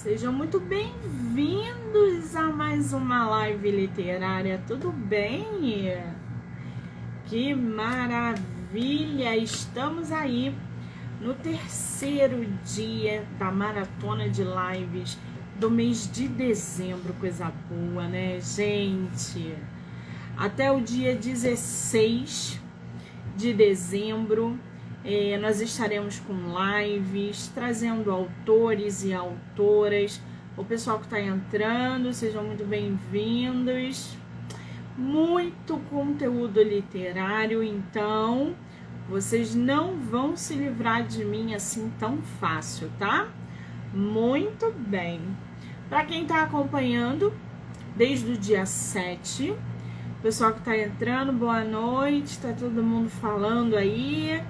Sejam muito bem-vindos a mais uma live literária, tudo bem? Que maravilha! Estamos aí no terceiro dia da maratona de lives do mês de dezembro, coisa boa, né, gente? Até o dia 16 de dezembro, nós estaremos com lives, trazendo autores e autoras. O pessoal que está entrando, sejam muito bem-vindos. Muito conteúdo literário, então vocês não vão se livrar de mim assim tão fácil, tá? Muito bem. Para quem está acompanhando desde o dia 7, o pessoal que está entrando, boa noite, tá todo mundo falando aí.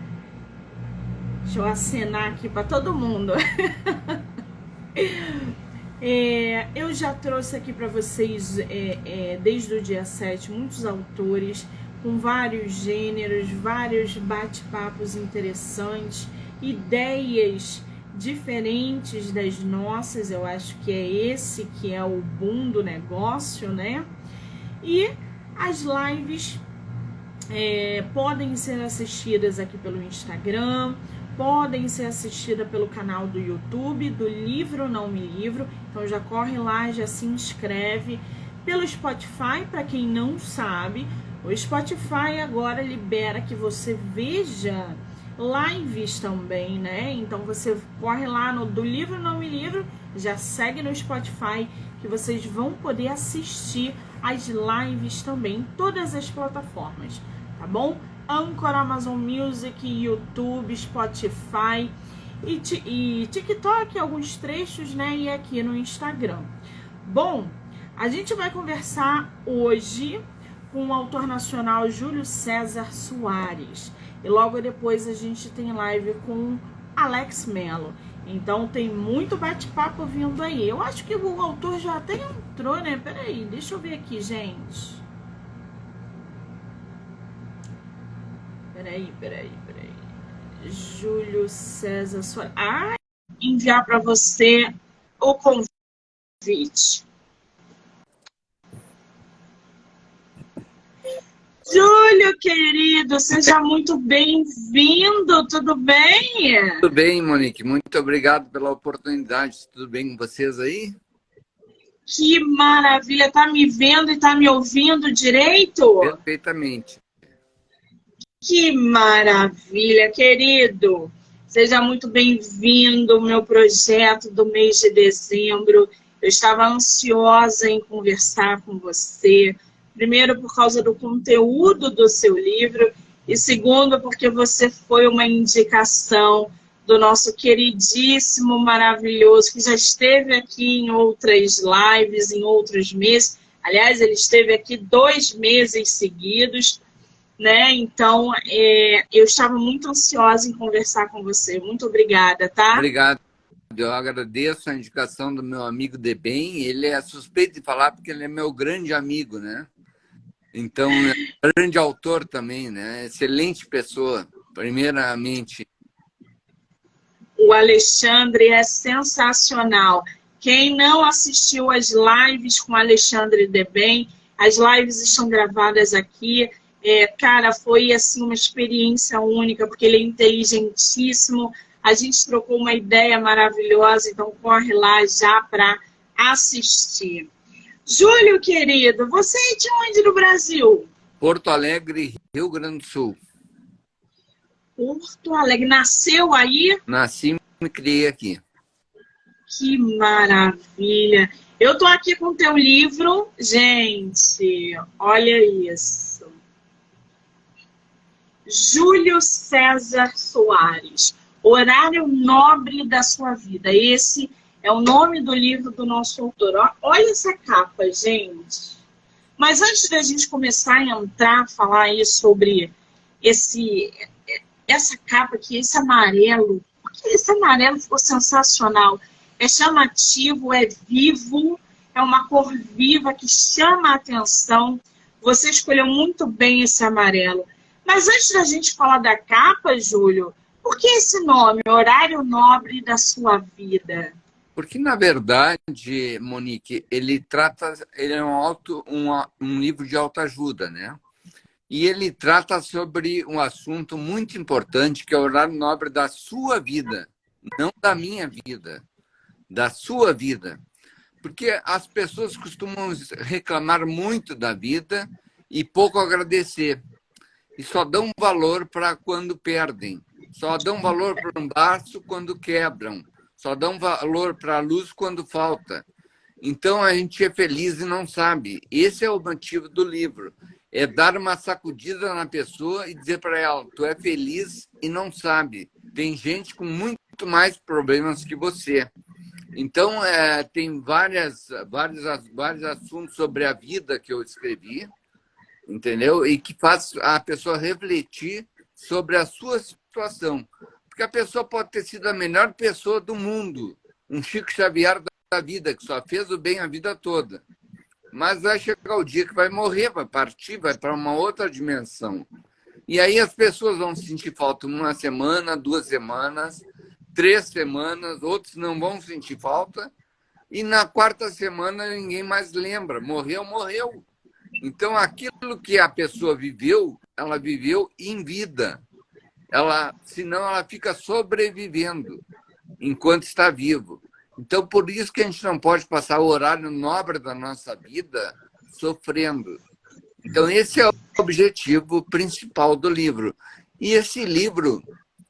Deixa eu acenar aqui para todo mundo. Eu já trouxe aqui para vocês, desde o dia 7, muitos autores com vários gêneros, vários bate-papos interessantes, ideias diferentes das nossas. Eu acho que é esse que é o boom do negócio, né? E as lives podem ser assistidas aqui pelo Instagram, podem ser assistidas pelo canal do YouTube, do Livro Não Me Livro. Então já corre lá, já se inscreve. Pelo Spotify, para quem não sabe, o Spotify agora libera que você veja lives também, né? Então você corre lá no do Livro Não Me Livro, já segue no Spotify, que vocês vão poder assistir as lives também em todas as plataformas, tá bom? Anchor, Amazon Music, YouTube, Spotify e TikTok, alguns trechos, né? E aqui no Instagram. Bom, a gente vai conversar hoje com o autor nacional Júlio César Soares. E logo depois a gente tem live com Alex Mello. Então tem muito bate-papo vindo aí. Eu acho que o autor já até entrou, né? Peraí, deixa eu ver aqui, gente. Peraí. Júlio César Soares. Enviar para você o convite. Júlio, querido, seja muito bem-vindo, tudo bem? Tudo bem, Monique, muito obrigado pela oportunidade. Tudo bem com vocês aí? Que maravilha, tá me vendo e tá me ouvindo direito? Perfeitamente. Que maravilha, querido. Seja muito bem-vindo ao meu projeto do mês de dezembro. Eu estava ansiosa em conversar com você. Primeiro, por causa do conteúdo do seu livro. E segundo, porque você foi uma indicação do nosso queridíssimo, maravilhoso, que já esteve aqui em outras lives, em outros meses. Aliás, ele esteve aqui 2 meses seguidos, né? Então, eu estava muito ansiosa em conversar com você. Muito obrigada, tá? Obrigado. Eu agradeço a indicação do meu amigo Debem. Ele é suspeito de falar porque ele é meu grande amigo, né? Então, é um grande autor também, né? Excelente pessoa, primeiramente. O Alexandre é sensacional. Quem não assistiu às lives com o Alexandre Debem, as lives estão gravadas aqui. Cara, foi assim uma experiência única, porque ele é inteligentíssimo. A gente trocou uma ideia maravilhosa, então corre lá já para assistir. Júlio, querido, você é de onde no Brasil? Porto Alegre, Rio Grande do Sul. Porto Alegre. Nasceu aí? Nasci e me criei aqui. Que maravilha. Eu tô aqui com o teu livro. Gente, olha isso. Júlio César Soares, Horário Nobre da Sua Vida. Esse é o nome do livro do nosso autor. Olha essa capa, gente. Mas antes da gente começar a entrar, a falar aí sobre essa capa aqui, esse amarelo, porque esse amarelo ficou sensacional. É chamativo, é vivo, é uma cor viva que chama a atenção. Você escolheu muito bem esse amarelo. Mas antes da gente falar da capa, Júlio, por que esse nome, Horário Nobre da Sua Vida? Porque, na verdade, Monique, ele é um livro de autoajuda, né? E ele trata sobre um assunto muito importante, que é o horário nobre da sua vida, não da minha vida, da sua vida. Porque as pessoas costumam reclamar muito da vida e pouco agradecer. E só dão valor para quando perdem. Só dão valor para um braço quando quebram. Só dão valor para a luz quando falta. Então a gente é feliz e não sabe. Esse é o motivo do livro. É dar uma sacudida na pessoa e dizer para ela: tu é feliz e não sabe. Tem gente com muito mais problemas que você. Então, tem vários assuntos sobre a vida que eu escrevi, entendeu? E que faz a pessoa refletir sobre a sua situação. Porque a pessoa pode ter sido a melhor pessoa do mundo, um Chico Xavier da vida, que só fez o bem a vida toda. Mas vai chegar o dia que vai morrer, vai partir, vai para uma outra dimensão. E aí as pessoas vão sentir falta uma semana, 2 semanas, 3 semanas, outros não vão sentir falta, e na quarta semana ninguém mais lembra. Morreu, morreu. Então, aquilo que a pessoa viveu, ela viveu em vida. Senão ela fica sobrevivendo enquanto está vivo. Então, por isso que a gente não pode passar o horário nobre da nossa vida sofrendo. Então, esse é o objetivo principal do livro. E esse livro,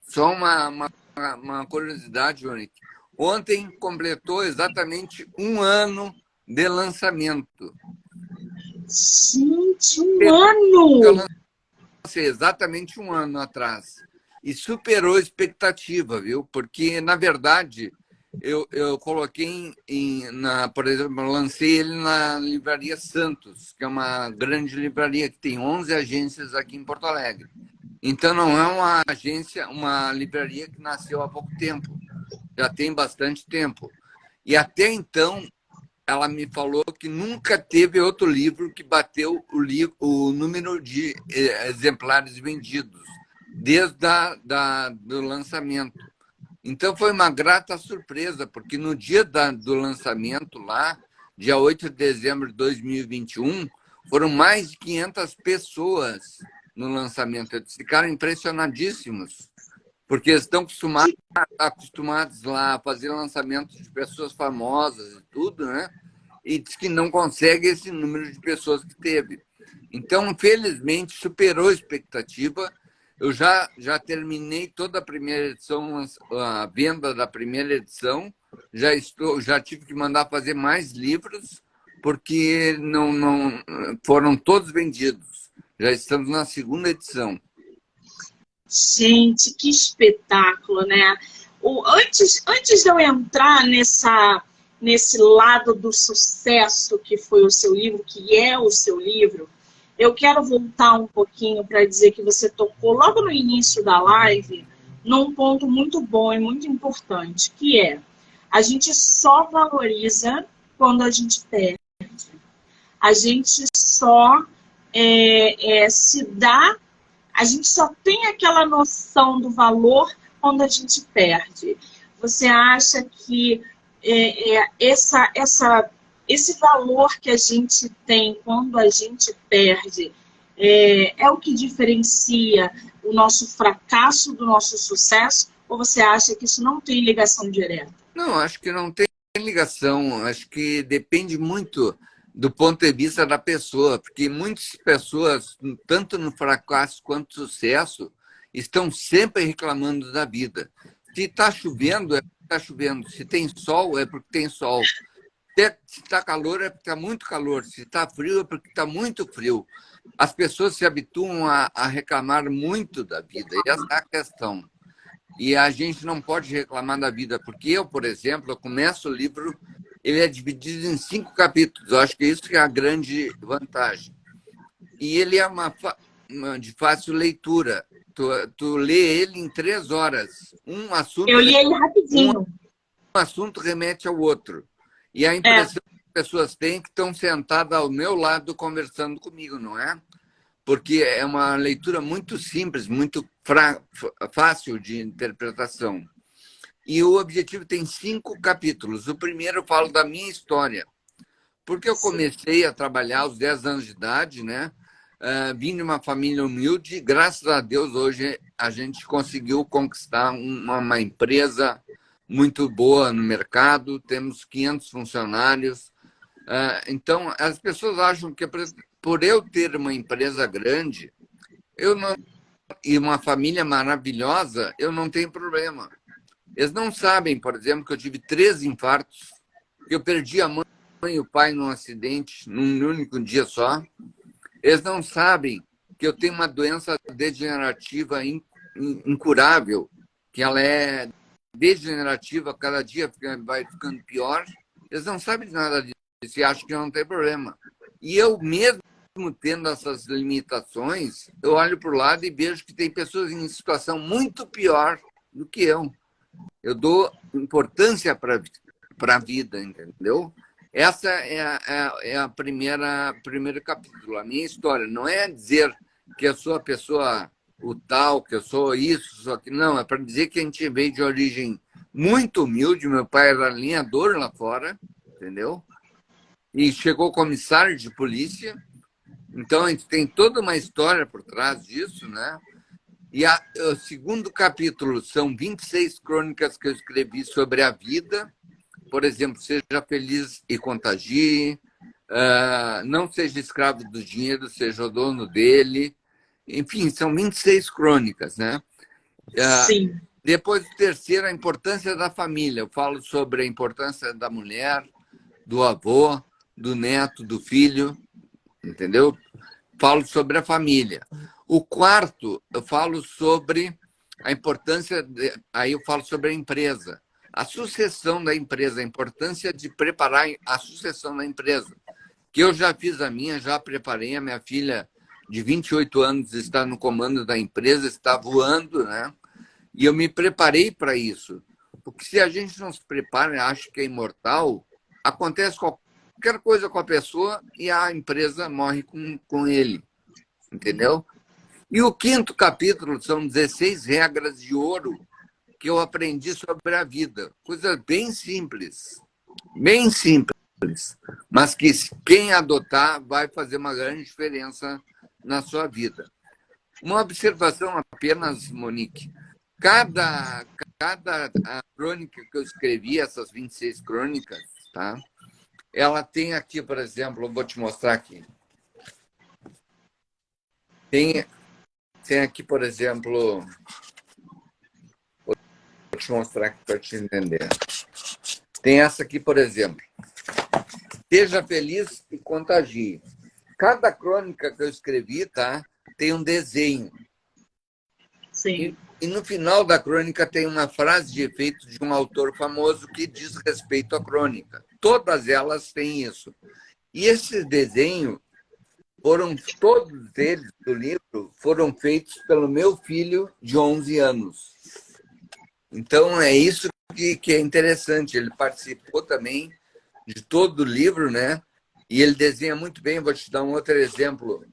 só uma curiosidade, Monique, ontem completou exatamente 1 ano de lançamento. Gente, 1 ano! Eu lancei exatamente 1 ano atrás. E superou a expectativa, viu? Porque, na verdade, eu coloquei por exemplo, eu lancei ele na Livraria Santos, que é uma grande livraria que tem 11 agências aqui em Porto Alegre. Então, não é uma livraria que nasceu há pouco tempo. Já tem bastante tempo. E até então, ela me falou que nunca teve outro livro que bateu o número de exemplares vendidos, desde do lançamento. Então, foi uma grata surpresa, porque no dia do lançamento, lá, dia 8 de dezembro de 2021, foram mais de 500 pessoas no lançamento. Eles ficaram impressionadíssimos, porque eles estão acostumados lá a fazer lançamentos de pessoas famosas e tudo, né? E diz que não consegue esse número de pessoas que teve. Então, felizmente, superou a expectativa. Eu já terminei toda a primeira edição, a venda da primeira edição. Já tive que mandar fazer mais livros, porque não foram todos vendidos. Já estamos na segunda edição. Gente, que espetáculo, né? Antes de eu entrar nesse lado do sucesso que foi o seu livro, que é o seu livro, eu quero voltar um pouquinho para dizer que você tocou logo no início da live num ponto muito bom e muito importante, que é: a gente só valoriza quando a gente perde. A gente só se dá, a gente só tem aquela noção do valor quando a gente perde. Você acha que esse valor que a gente tem quando a gente perde é o que diferencia o nosso fracasso do nosso sucesso? Ou você acha que isso não tem ligação direta? Não, acho que não tem ligação. Acho que depende muito do ponto de vista da pessoa, porque muitas pessoas, tanto no fracasso quanto no sucesso, estão sempre reclamando da vida. Se está chovendo, é porque está chovendo. Se tem sol, é porque tem sol. Se está calor, é porque está muito calor. Se está frio, é porque está muito frio. As pessoas se habituam a reclamar muito da vida. E essa é a questão. E a gente não pode reclamar da vida, porque eu, por exemplo, eu começo o livro, ele é dividido em 5 capítulos. Eu acho que isso que é a grande vantagem. E ele é de fácil leitura. Tu lê ele em 3 horas. Eu li ele rapidinho. Um assunto remete ao outro. E a impressão que as pessoas têm que estão sentadas ao meu lado conversando comigo, não é? Porque é uma leitura muito simples, muito fácil de interpretação. E o objetivo tem 5 capítulos. O primeiro eu falo da minha história. Porque eu comecei a trabalhar aos 10 anos de idade, né? Vim de uma família humilde. Graças a Deus, hoje a gente conseguiu conquistar uma empresa muito boa no mercado. Temos 500 funcionários. Então, as pessoas acham que por eu ter uma empresa grande e uma família maravilhosa, eu não tenho problema. Eles não sabem, por exemplo, que eu tive 3 infartos, que eu perdi a mãe e o pai num acidente, num único dia só. Eles não sabem que eu tenho uma doença degenerativa incurável, que ela é degenerativa, cada dia vai ficando pior. Eles não sabem de nada disso e acham que não tem problema. E eu mesmo tendo essas limitações, eu olho para o lado e vejo que tem pessoas em situação muito pior do que eu. Eu dou importância para a vida, entendeu? Essa é a primeiro capítulo. A minha história não é dizer que eu sou a pessoa o tal, que eu sou isso, sou aquilo. Não, é para dizer que a gente veio de origem muito humilde. Meu pai era alinhador lá fora, entendeu? E chegou comissário de polícia. Então, a gente tem toda uma história por trás disso, né? E o segundo capítulo são 26 crônicas que eu escrevi sobre a vida. Por exemplo, seja feliz e contagie, não seja escravo do dinheiro, seja o dono dele. Enfim, são 26 crônicas, né? Sim. Depois, o terceiro, a importância da família. Eu falo sobre a importância da mulher, do avô, do neto, do filho, entendeu? Falo sobre a família. O quarto, eu falo sobre a importância, aí eu falo sobre a empresa. A sucessão da empresa, a importância de preparar a sucessão da empresa. Que eu já fiz a minha, já preparei. A minha filha, de 28 anos, está no comando da empresa, está voando, né? E eu me preparei para isso. Porque se a gente não se prepara e acha que é imortal, acontece qualquer coisa com a pessoa e a empresa morre com ele. Entendeu? E o quinto capítulo são 16 regras de ouro que eu aprendi sobre a vida. Coisa bem simples, mas que quem adotar vai fazer uma grande diferença na sua vida. Uma observação apenas, Monique. Cada crônica que eu escrevi, essas 26 crônicas, tá? Ela tem aqui, por exemplo, eu vou te mostrar aqui. Tem aqui, por exemplo, vou te mostrar aqui para te entender. Tem essa aqui, por exemplo. Seja feliz e contagie. Cada crônica que eu escrevi, tá? Tem um desenho. Sim. E no final da crônica tem uma frase de efeito de um autor famoso que diz respeito à crônica. Todas elas têm isso. E esse desenho todos eles do livro foram feitos pelo meu filho de 11 anos. Então, é isso que é interessante. Ele participou também de todo o livro, né? E ele desenha muito bem. Vou te dar um outro exemplo.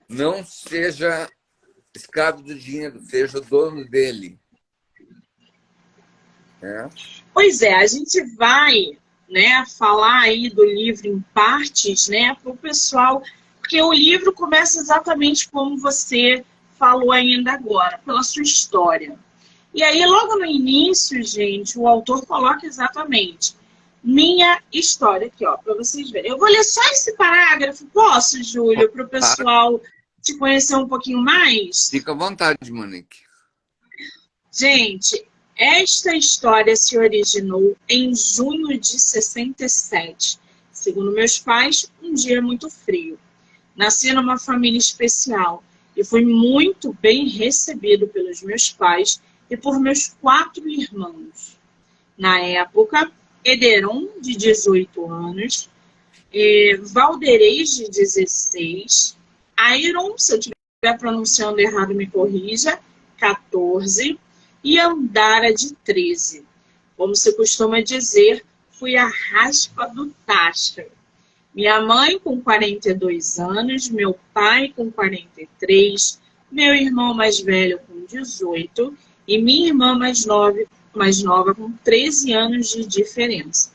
Não seja escravo do dinheiro, seja o dono dele. Pois é, a gente vai, né, falar aí do livro em partes, né, para o pessoal, porque o livro começa exatamente como você falou ainda agora, pela sua história. E aí, logo no início, gente, o autor coloca exatamente minha história aqui, ó, para vocês verem. Eu vou ler só esse parágrafo, posso, Júlio, para o pessoal te conhecer um pouquinho mais? Fica à vontade, Monique. Gente, esta história se originou em junho de 67. Segundo meus pais, um dia muito frio. Nasci numa família especial e fui muito bem recebido pelos meus pais e por meus 4 irmãos. Na época, Ederon, de 18 anos, Valderez, de 16, Airon, se eu estiver pronunciando errado, me corrija, 14, e Andara, de 13. Como se costuma dizer, fui a raspa do tacho. Minha mãe com 42 anos, meu pai com 43, meu irmão mais velho com 18 e minha irmã mais mais nova, com 13 anos de diferença.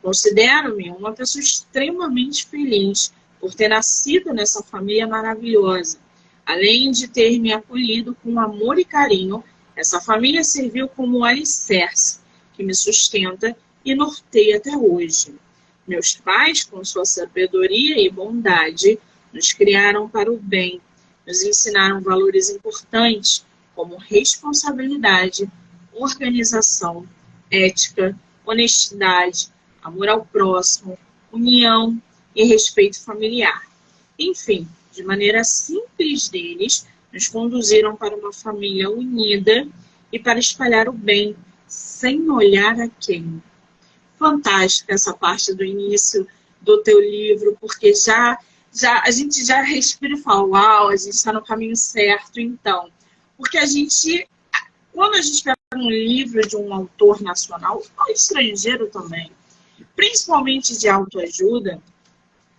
Considero-me uma pessoa extremamente feliz por ter nascido nessa família maravilhosa. Além de ter me acolhido com amor e carinho, essa família serviu como um alicerce que me sustenta e norteia até hoje. Meus pais, com sua sabedoria e bondade, nos criaram para o bem, nos ensinaram valores importantes como responsabilidade, organização, ética, honestidade, amor ao próximo, união e respeito familiar. Enfim, de maneira simples deles, nos conduziram para uma família unida e para espalhar o bem, sem olhar a quem. Fantástica essa parte do início do teu livro, porque a gente já respira e fala, uau, a gente está no caminho certo, então. Porque quando a gente pega um livro de um autor nacional, ou estrangeiro também, principalmente de autoajuda,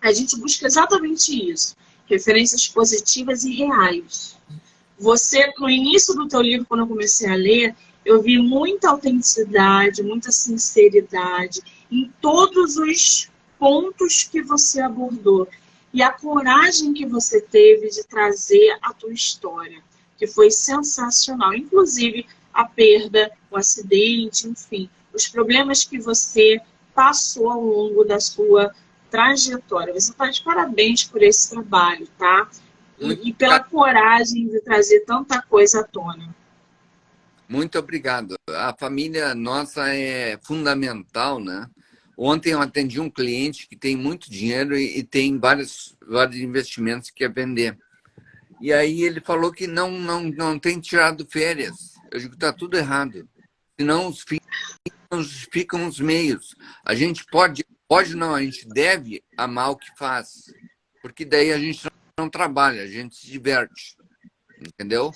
a gente busca exatamente isso, referências positivas e reais. Você, no início do teu livro, quando eu comecei a ler, eu vi muita autenticidade, muita sinceridade em todos os pontos que você abordou. E a coragem que você teve de trazer a tua história, que foi sensacional. Inclusive, a perda, o acidente, enfim, os problemas que você passou ao longo da sua trajetória. Você está de parabéns por esse trabalho, tá? E pela coragem de trazer tanta coisa à tona. Muito obrigado. A família nossa é fundamental, né? Ontem eu atendi um cliente que tem muito dinheiro e tem vários investimentos que quer vender. E aí ele falou que não tem tirado férias. Eu digo que está tudo errado. Senão os fins não justificam os meios. A gente pode não, a gente deve amar o que faz. Porque daí a gente não trabalha, a gente se diverte. Entendeu?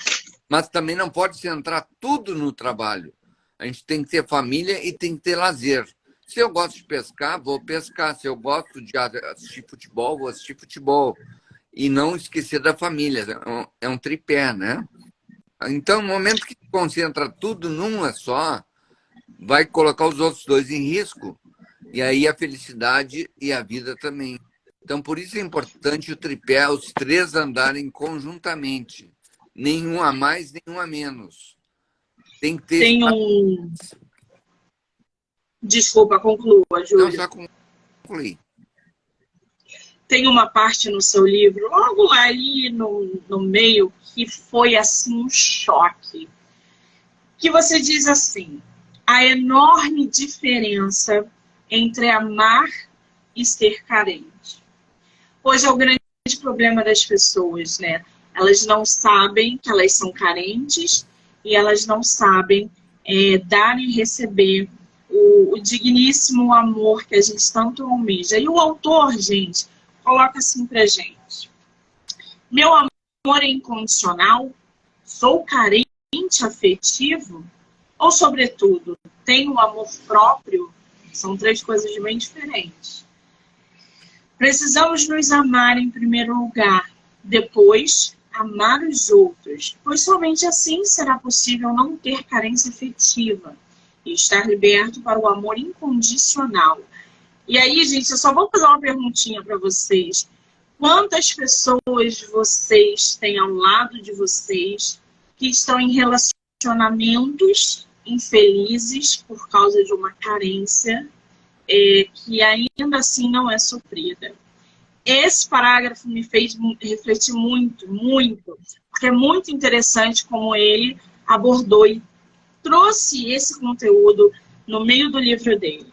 Mas também não pode centrar tudo no trabalho. A gente tem que ter família e tem que ter lazer. Se eu gosto de pescar, vou pescar. Se eu gosto de assistir futebol, vou assistir futebol. E não esquecer da família. É um tripé, né? Então, no momento que concentra tudo numa só, vai colocar os outros dois em risco. E aí a felicidade e a vida também. Então, por isso é importante o tripé, os três andarem conjuntamente. Nenhum a mais, nenhum a menos. Tem que ter... Desculpa, conclua, Júlio. Não, só concluir. Tem uma parte no seu livro, logo ali no meio, que foi assim um choque. Que você diz assim, a enorme diferença entre amar e ser carente. Hoje é o grande problema das pessoas, né? Elas não sabem que elas são carentes e elas não sabem dar e receber o digníssimo amor que a gente tanto almeja. E o autor, gente, coloca assim pra gente. Meu amor é incondicional? Sou carente afetivo? Ou, sobretudo, tenho amor próprio? São três coisas bem diferentes. Precisamos nos amar em primeiro lugar, depois amar os outros, pois somente assim será possível não ter carência afetiva e estar liberto para o amor incondicional. E aí, gente, eu só vou fazer uma perguntinha para vocês. Quantas pessoas vocês têm ao lado de vocês que estão em relacionamentos infelizes por causa de uma carência que ainda assim não é suprida? Esse parágrafo me fez refletir muito, porque é muito interessante como ele abordou e trouxe esse conteúdo no meio do livro dele.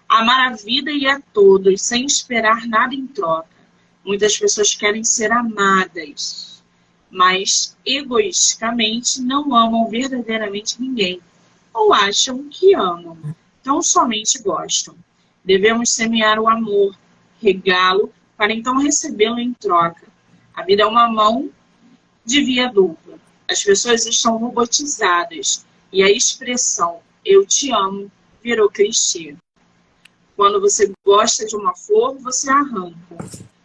Amar a vida e a todos, sem esperar nada em troca. Muitas pessoas querem ser amadas, mas egoisticamente não amam verdadeiramente ninguém, ou acham que amam, tão somente gostam. Devemos semear o amor, regá-lo, para então recebê-lo em troca. A vida é uma mão de via dupla. As pessoas estão robotizadas e a expressão eu te amo virou clichê. Quando você gosta de uma flor, você arranca.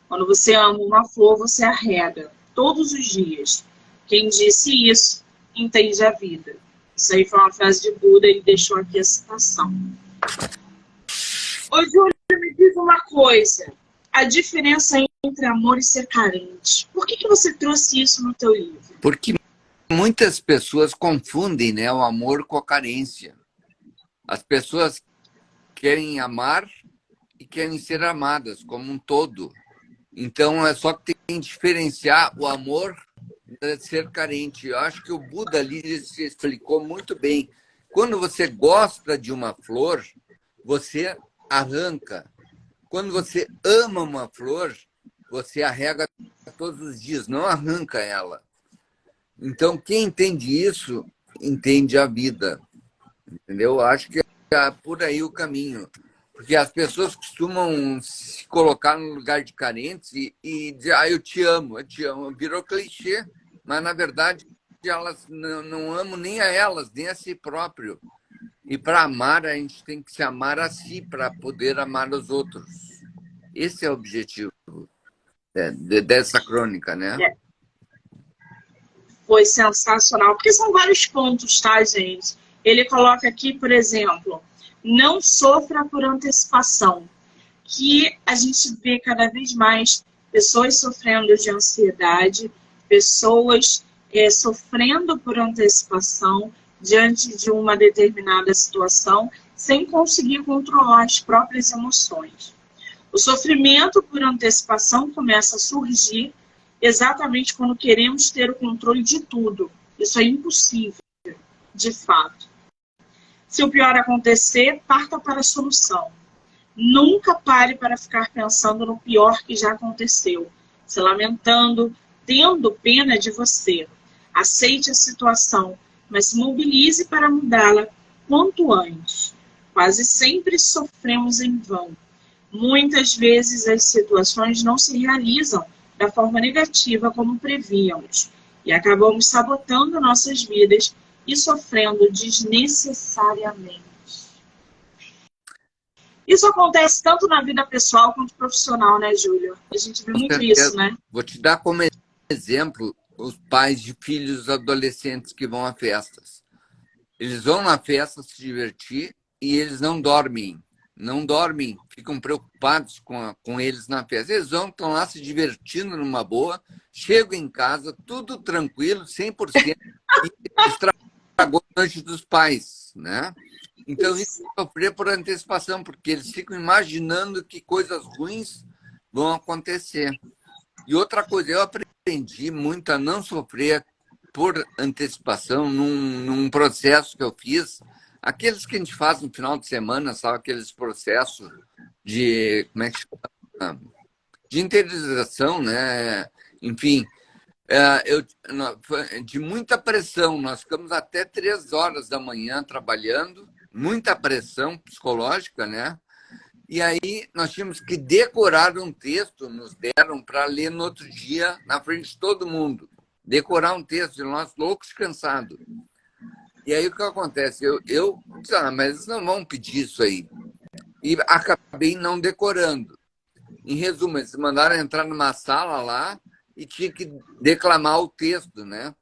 Quando você ama uma flor, você arrega. Todos os dias. Quem disse isso, entende a vida. Isso aí foi uma frase de Buda, ele deixou aqui a citação. Ô, Júlia, me diz uma coisa. A diferença entre amor e ser carente. Por que você trouxe isso no teu livro? Porque muitas pessoas confundem, né, o amor com a carência. As pessoas querem amar e querem ser amadas como um todo. Então, é só que tem que diferenciar o amor de ser carente. Eu acho que o Buda ali se explicou muito bem. Quando você gosta de uma flor, você arranca. Quando você ama uma flor, você arrega todos os dias, não arranca ela. Então, quem entende isso, entende a vida. Entendeu? Eu acho que é por aí o caminho. Porque as pessoas costumam se colocar no lugar de carentes e dizer, eu te amo, eu te amo. Virou clichê, mas, na verdade, elas não amam nem a elas, nem a si próprio. E para amar, a gente tem que se amar a si para poder amar os outros. Esse é o objetivo dessa crônica, né? Foi sensacional, porque são vários pontos, tá, gente? Ele coloca aqui, por exemplo, não sofra por antecipação, que a gente vê cada vez mais pessoas sofrendo de ansiedade, pessoas sofrendo por antecipação diante de uma determinada situação, sem conseguir controlar as próprias emoções. O sofrimento por antecipação começa a surgir exatamente quando queremos ter o controle de tudo. Isso é impossível, de fato. Se o pior acontecer, parta para a solução. Nunca pare para ficar pensando no pior que já aconteceu, se lamentando, tendo pena de você. Aceite a situação, mas se mobilize para mudá-la quanto antes. Quase sempre sofremos em vão. Muitas vezes as situações não se realizam da forma negativa como prevíamos e acabamos sabotando nossas vidas e sofrendo desnecessariamente. Isso acontece tanto na vida pessoal quanto profissional, né, Júlio? A gente vê muito isso, né? Vou te dar como exemplo os pais de filhos adolescentes que vão a festas. Eles vão na festa se divertir e eles não dormem. Não dormem, ficam preocupados com eles na festa. Eles estão lá se divertindo numa boa, chegam em casa, tudo tranquilo, 100%, e estragou a noite dos pais, né? Então, isso é sofrer por antecipação, porque eles ficam imaginando que coisas ruins vão acontecer. E outra coisa, eu aprendi muito a não sofrer por antecipação num processo que eu fiz. Aqueles que a gente faz no final de semana, sabe? Aqueles processos de, como é que chama? De interiorização, né? Enfim, de muita pressão. Nós ficamos até 3 horas da manhã trabalhando, muita pressão psicológica, né? E aí nós tínhamos que decorar um texto, nos deram para ler no outro dia, na frente de todo mundo. Decorar um texto, de nós loucos, cansados. E aí o que acontece? Eu disse, mas eles não vão pedir isso aí. E acabei não decorando. Em resumo, eles mandaram entrar numa sala lá e tinha que declamar o texto, né?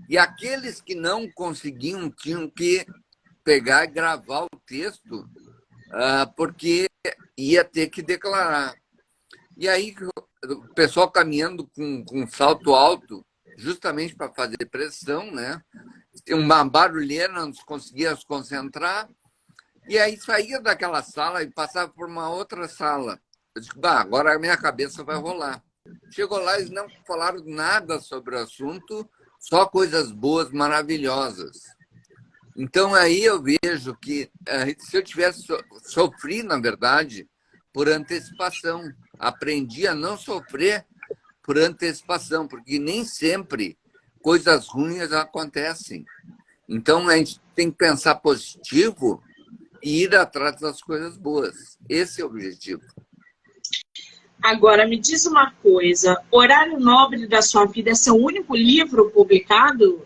E aqueles que não conseguiam tinham que pegar e gravar o texto, porque ia ter que declarar. E aí o pessoal caminhando com salto alto, justamente para fazer pressão, né? Uma barulheira, não conseguia se concentrar, e aí saía daquela sala e passava por uma outra sala. Eu disse, agora a minha cabeça vai rolar. Chegou lá, eles não falaram nada sobre o assunto, só coisas boas, maravilhosas. Então aí eu vejo que se eu tivesse sofrido, na verdade, por antecipação, aprendi a não sofrer por antecipação, porque nem sempre coisas ruins acontecem. Então, a gente tem que pensar positivo e ir atrás das coisas boas. Esse é o objetivo. Agora, me diz uma coisa. Horário Nobre da Sua Vida é seu único livro publicado?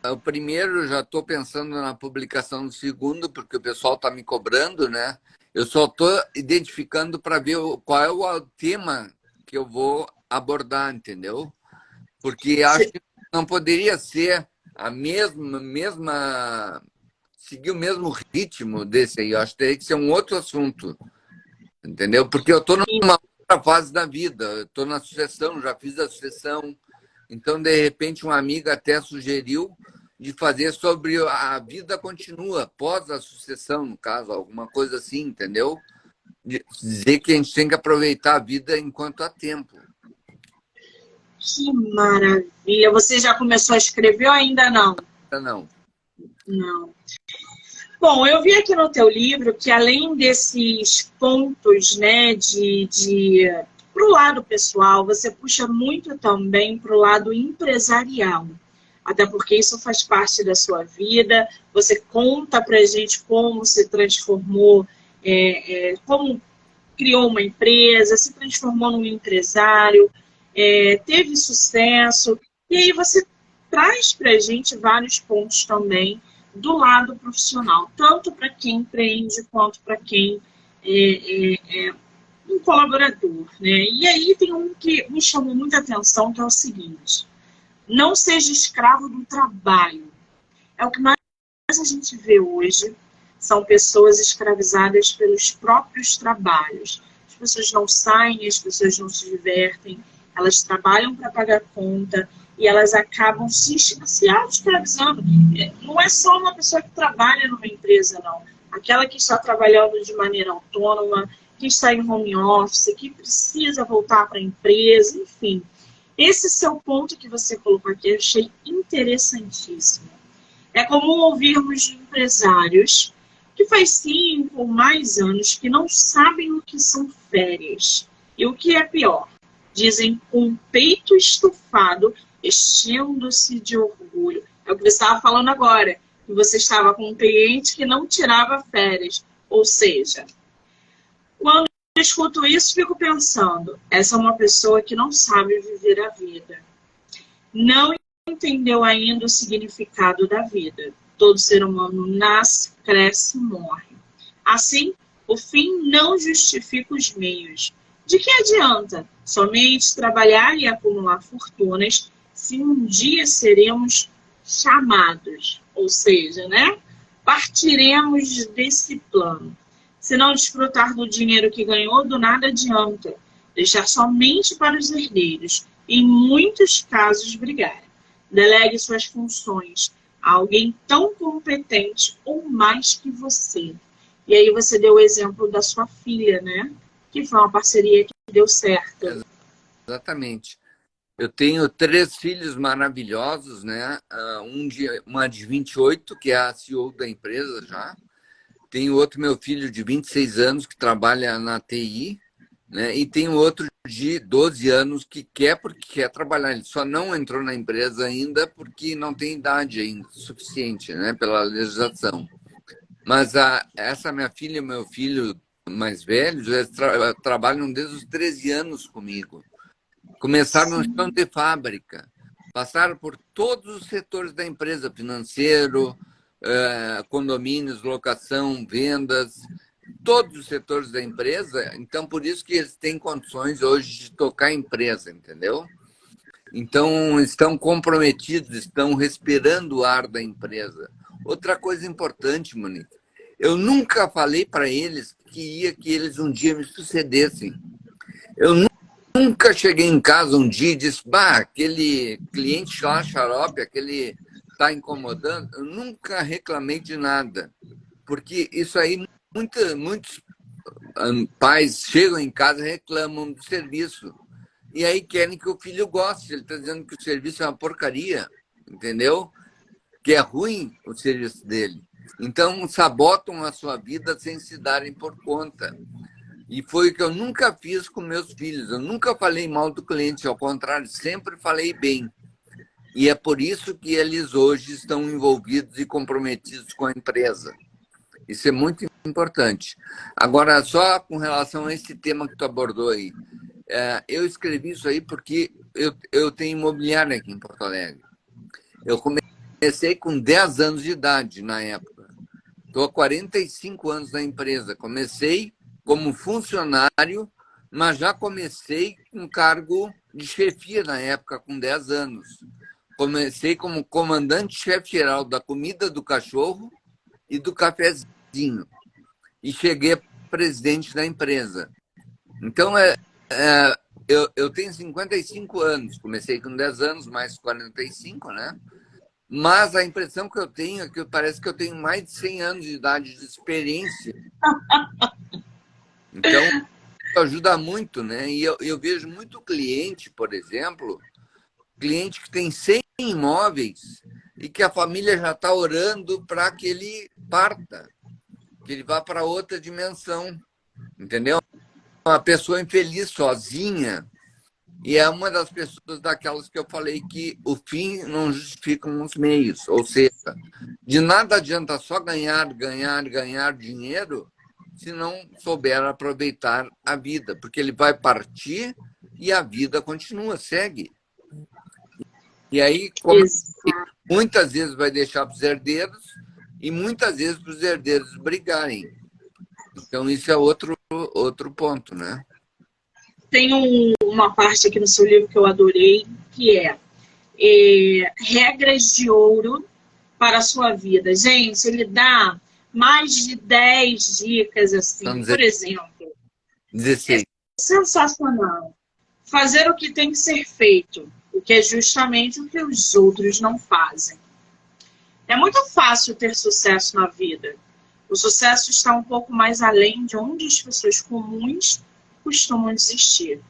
O primeiro, eu já estou pensando na publicação do segundo, porque o pessoal está me cobrando, né? Eu só estou identificando para ver qual é o tema que eu vou abordar, entendeu? Porque acho que não poderia ser a mesma seguir o mesmo ritmo desse aí. Eu acho que teria que ser um outro assunto, entendeu? Porque eu estou numa outra fase da vida, eu estou na sucessão, já fiz a sucessão. Então, de repente, uma amiga até sugeriu de fazer sobre a vida continua, após a sucessão, no caso, alguma coisa assim, entendeu? Dizer que a gente tem que aproveitar a vida enquanto há tempo. Que maravilha! Você já começou a escrever ou ainda não? Não. Não. Bom, eu vi aqui no teu livro que além desses pontos, né, pro lado pessoal, você puxa muito também pro lado empresarial. Até porque isso faz parte da sua vida. Você conta pra gente como se transformou, como criou uma empresa, se transformou num empresário, teve sucesso. E aí você traz pra gente vários pontos também do lado profissional, tanto para quem empreende quanto para quem é um colaborador, né? E aí tem um que me chamou muita atenção, que é o seguinte: não seja escravo do trabalho. É o que mais a gente vê hoje, são pessoas escravizadas pelos próprios trabalhos. As pessoas não saem, as pessoas não se divertem, elas trabalham para pagar conta, e elas acabam se auto-escravizando. Não é só uma pessoa que trabalha numa empresa, não. Aquela que está trabalhando de maneira autônoma, que está em home office, que precisa voltar para a empresa, enfim. Esse seu ponto que você colocou aqui, eu achei interessantíssimo. É comum ouvirmos de empresários que faz 5 ou mais anos que não sabem o que são férias. E o que é pior, dizem com o peito estufado, enchendo-se de orgulho. É o que você estava falando agora, que você estava com um cliente que não tirava férias. Ou seja, quando eu escuto isso, fico pensando, essa é uma pessoa que não sabe viver a vida. Não entendeu ainda o significado da vida. Todo ser humano nasce, cresce e morre. Assim, o fim não justifica os meios. De que adianta somente trabalhar e acumular fortunas se um dia seremos chamados, ou seja, né, partiremos desse plano? Se não desfrutar do dinheiro que ganhou, do nada adianta. Deixar somente para os herdeiros, em muitos casos brigar. Delegue suas funções a alguém tão competente ou mais que você. E aí você deu o exemplo da sua filha, né? Que foi uma parceria que deu certo. Exatamente. Eu tenho 3 filhos maravilhosos, né? Uma de 28, que é a CEO da empresa já. Tenho outro, meu filho, de 26 anos, que trabalha na TI, né? E tenho outro de 12 anos que porque quer trabalhar. Ele só não entrou na empresa ainda porque não tem idade ainda suficiente, né? Pela legislação. Mas essa minha filha e meu filho mais velhos, eles trabalham desde os 13 anos comigo. Começaram no chão de fábrica, passaram por todos os setores da empresa, financeiro, condomínios, locação, vendas, todos os setores da empresa. Então, por isso que eles têm condições hoje de tocar a empresa, entendeu? Então, estão comprometidos, estão respirando o ar da empresa. Outra coisa importante, Monique, eu nunca falei para eles que eles um dia me sucedessem. Eu nunca cheguei em casa um dia e disse, aquele cliente lá, xarope, aquele está incomodando. Eu nunca reclamei de nada, porque isso aí, muitos pais chegam em casa e reclamam do serviço. E aí querem que o filho goste. Ele está dizendo que o serviço é uma porcaria, entendeu? Que é ruim o serviço dele. Então, sabotam a sua vida sem se darem por conta. E foi o que eu nunca fiz com meus filhos. Eu nunca falei mal do cliente, ao contrário, sempre falei bem. E é por isso que eles hoje estão envolvidos e comprometidos com a empresa. Isso é muito importante. Agora, só com relação a esse tema que tu abordou aí. Eu escrevi isso aí porque eu tenho imobiliária aqui em Porto Alegre. Eu comecei com 10 anos de idade na época. Estou há 45 anos na empresa. Comecei como funcionário, mas já comecei com cargo de chefia na época, com 10 anos. comecei como comandante-chefe geral da comida do cachorro e do cafezinho. E cheguei a presidente da empresa. Então, eu tenho 55 anos. Comecei com 10 anos, mais 45, né? Mas a impressão que eu tenho é que parece que eu tenho mais de 100 anos de idade de experiência. Então, isso ajuda muito, né? E eu vejo muito cliente, por exemplo, cliente que tem 100 imóveis e que a família já está orando para que ele parta, que ele vá para outra dimensão, entendeu? Uma pessoa infeliz, sozinha, e é uma das pessoas daquelas que eu falei que o fim não justifica os meios. Ou seja, de nada adianta só ganhar dinheiro se não souber aproveitar a vida, porque ele vai partir e a vida continua, segue. E aí, muitas vezes vai deixar para os herdeiros e muitas vezes para os herdeiros brigarem. Então, isso é outro ponto, né? Tem uma parte aqui no seu livro que eu adorei, que é regras de ouro para a sua vida. Gente, ele dá mais de 10 dicas, assim, por exemplo. 16. É sensacional. Fazer o que tem que ser feito, o que é justamente o que os outros não fazem. É muito fácil ter sucesso na vida. O sucesso está um pouco mais além de onde as pessoas comuns costumam desistir.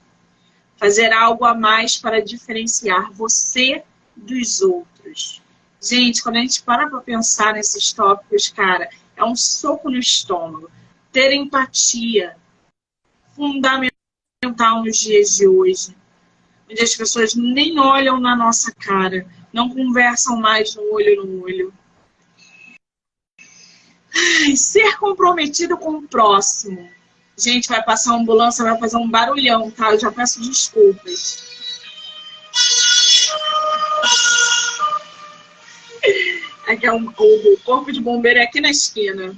Fazer algo a mais para diferenciar você dos outros. Gente, quando a gente para pensar nesses tópicos, cara, é um soco no estômago. Ter empatia, fundamental nos dias de hoje, onde as pessoas nem olham na nossa cara, não conversam mais no olho. Ai, ser comprometido com o próximo. Gente, vai passar uma ambulância, vai fazer um barulhão, tá? Eu já peço desculpas. Aqui é o corpo de bombeiro é aqui na esquina.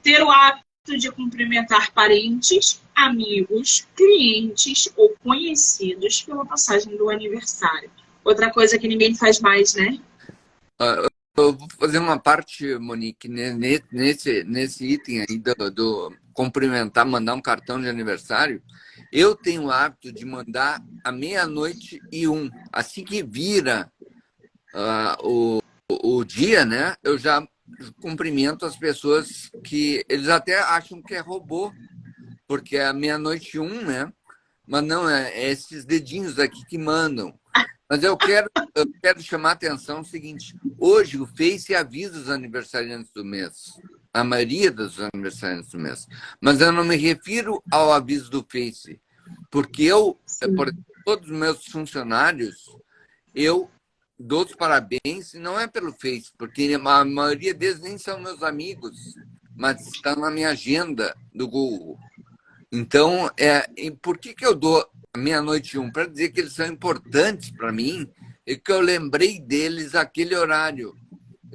Ter o hábito de cumprimentar parentes, amigos, clientes ou conhecidos pela passagem do aniversário. Outra coisa que ninguém faz mais, né? Eu vou fazer uma parte, Monique, nesse item aí do cumprimentar, mandar um cartão de aniversário. Eu tenho o hábito de mandar à 00:01. Assim que vira o dia, né? Eu já cumprimento as pessoas que eles até acham que é robô, porque é 00:01, né? Mas não, é esses dedinhos aqui que mandam. Mas eu quero chamar a atenção o seguinte: hoje o Face avisa os aniversariantes do mês, a maioria dos aniversariantes do mês. Mas eu não me refiro ao aviso do Face, porque por todos os meus funcionários, eu dou os parabéns, e não é pelo Face, porque a maioria deles nem são meus amigos, mas estão na minha agenda do Google. Então, por que eu dou 00:01? Para dizer que eles são importantes para mim e que eu lembrei deles aquele horário.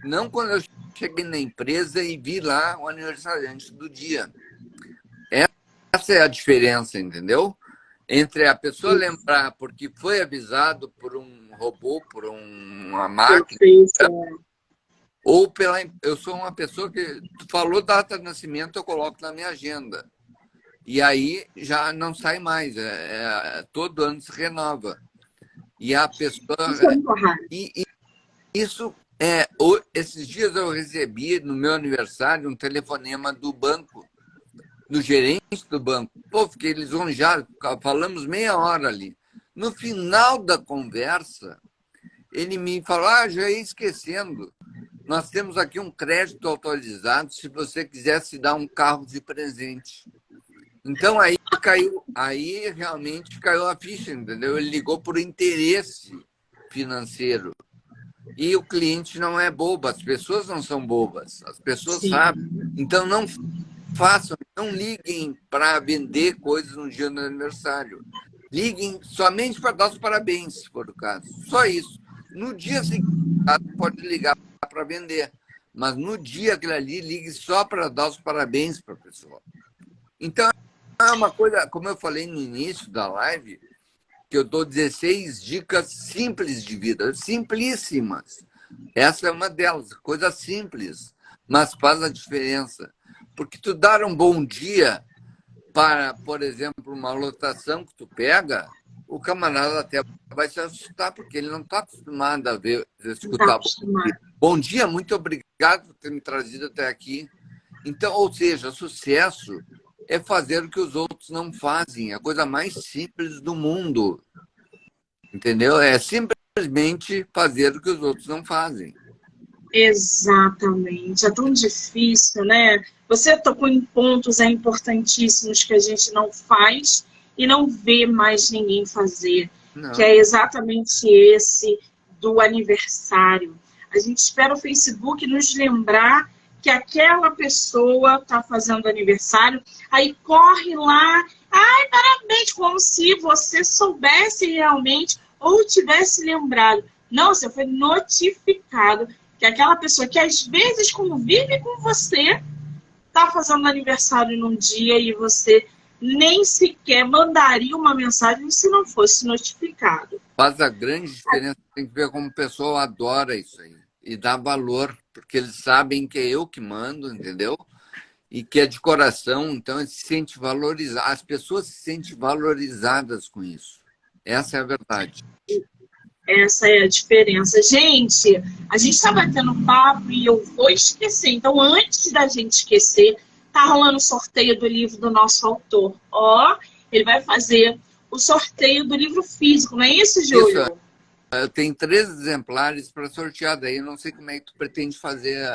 Não quando eu cheguei na empresa e vi lá o aniversariante do dia. Essa é a diferença, entendeu? Entre a pessoa lembrar porque foi avisado por um robô, por uma máquina, ou eu sou uma pessoa que tu falou data de nascimento, eu coloco na minha agenda. E aí já não sai mais, todo ano se renova. E a pessoa. Isso esses dias eu recebi no meu aniversário um telefonema do banco, do gerente do banco. Pô, fiquei lisonjeado, falamos meia hora ali. No final da conversa, ele me falou: já ia esquecendo. Nós temos aqui um crédito autorizado se você quiser se dar um carro de presente. Então, aí realmente caiu a ficha, entendeu? Ele ligou por interesse financeiro. E o cliente não é bobo, as pessoas não são bobas, as pessoas sabem. Então, não liguem para vender coisas no dia do aniversário. Liguem somente para dar os parabéns, se for o caso. Só isso. No dia seguinte, pode ligar para vender. Mas no dia aquele ali, ligue só para dar os parabéns para a pessoa. Então, é uma coisa, como eu falei no início da live, que eu dou 16 dicas simples de vida, simplíssimas. Essa é uma delas, coisa simples, mas faz a diferença. Porque tu dar um bom dia para, por exemplo, uma lotação que tu pega, o camarada até vai se assustar, porque ele não está acostumado a ver, escutar bom dia, muito obrigado por ter me trazido até aqui. Então, ou seja, sucesso é fazer o que os outros não fazem, a coisa mais simples do mundo. Entendeu? É simplesmente fazer o que os outros não fazem. Exatamente. É tão difícil, né? Você tocou em pontos importantíssimos que a gente não faz e não vê mais ninguém fazer, Não. que é exatamente esse do aniversário. A gente espera o Facebook nos lembrar que aquela pessoa está fazendo aniversário, aí corre lá, ai, parabéns, como se você soubesse realmente ou tivesse lembrado. Não, você foi notificado que aquela pessoa que às vezes convive com você está fazendo aniversário num dia e você nem sequer mandaria uma mensagem se não fosse notificado. Faz a grande diferença, tem que ver como o pessoal adora isso aí e dá valor, porque eles sabem que é eu que mando, entendeu? E que é de coração, então ele se sente valorizado. As pessoas se sentem valorizadas com isso. Essa é a verdade. Essa é a diferença. Gente, a gente está batendo papo e eu vou esquecer. Então, antes da gente esquecer, tá rolando o sorteio do livro do nosso autor. Ó, ele vai fazer o sorteio do livro físico, não é isso, Júlio? Isso, eu tenho 3 exemplares para sortear, daí eu não sei como é que tu pretende fazer.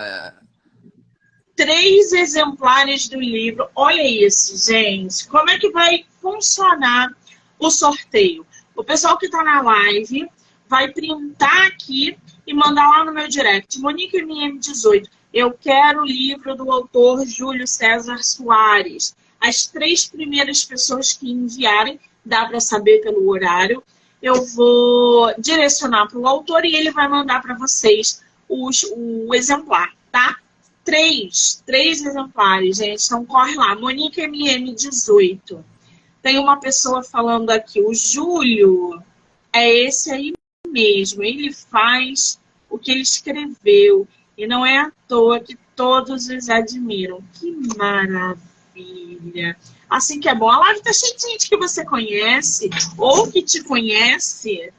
3 exemplares do livro. Olha isso, gente. Como é que vai funcionar o sorteio? O pessoal que está na live vai printar aqui e mandar lá no meu direct. Monique MM18. Eu quero o livro do autor Júlio César Soares. As 3 primeiras pessoas que enviarem, dá para saber pelo horário, eu vou direcionar para o autor e ele vai mandar para vocês o exemplar, tá? 3 exemplares, gente. Então corre lá. Monique MM18. Tem uma pessoa falando aqui. O Júlio é esse aí mesmo. Ele faz o que ele escreveu. E não é à toa que todos os admiram. Que maravilha. Assim que é bom. A live tá cheia de gente que você conhece ou que te conhece.